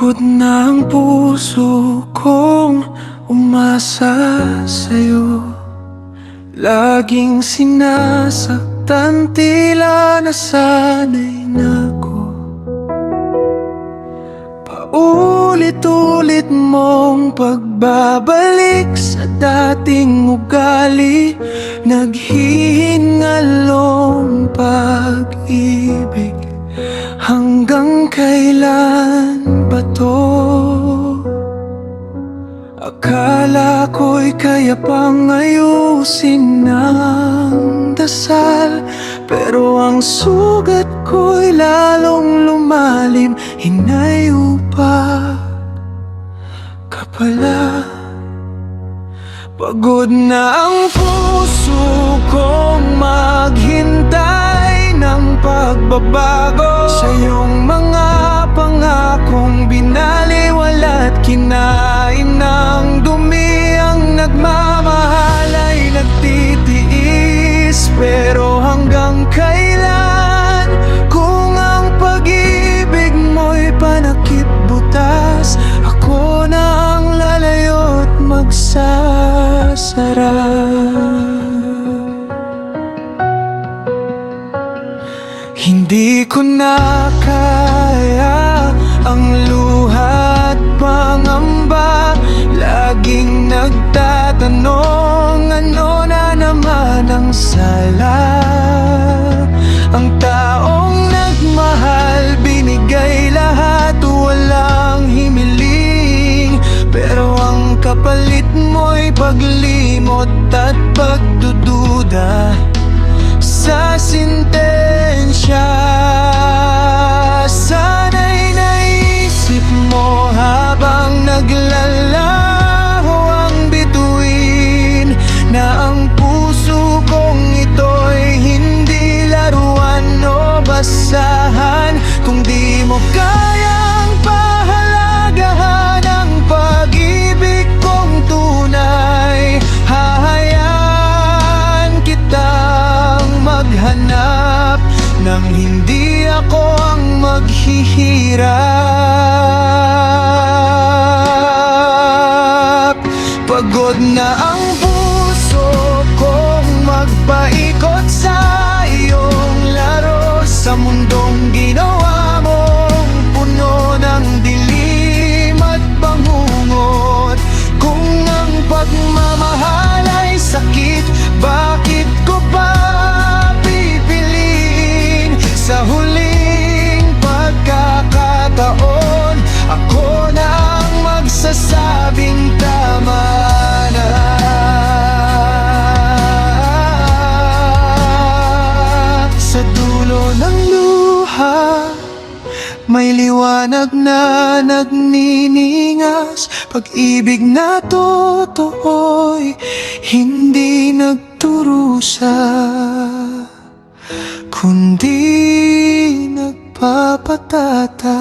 Pagod na ang puso kong umasa sa'yo. Laging sinasaktan, tila nasanay na ako. Paulit-ulit mong pagbabalik sa dating ugali, naghihingalong pag-ibig. Hanggang kailan ba to? Akala ko'y kaya pang ayusin ng dasal, pero ang sugat ko'y lalong lumalim. Hinayupa ka pala. Pagod na ang puso kong maghintay ng pagbabago sa iyong mga pangakong binaliwala't kinain ng dumi. Ang nagmamahal ay nagtitiis, pero hanggang kailan? Kung ang pag-ibig mo'y panakip butas, ako na ang lalayo't magsasara. Hindi ko na kaya ang luha't pangamba. Laging nagtatanong, ano na naman ang sala? Ang taong nagmahal, binigay lahat, walang himiling, pero ang kapalit mo'y paglimot at pagdududa sa sintensya. Sana'y naisip mo habang naglalaho ang bituin, na ang puso kong ito'y hindi laruan o basahan. Kung di mo kayang pahalagahan ang pag-ibig kong tunay, hahayaan kitang maghanap nang hindi ako ang maghihirap. Pagod na ang puso kong magpaikot sa iyong laro, sa mundong ginawa mong puno ng dilim at bangungot. Kung ang pagmamahal ay sakit, bakit ko pa pipiliin? Sa huling pagkakataon, ako na ang magsasabing tama na. Sa dulo ng luha, may liwanag na nagniningas. Pag-ibig na totoo'y hindi nagturusa, kundi nagpapatata.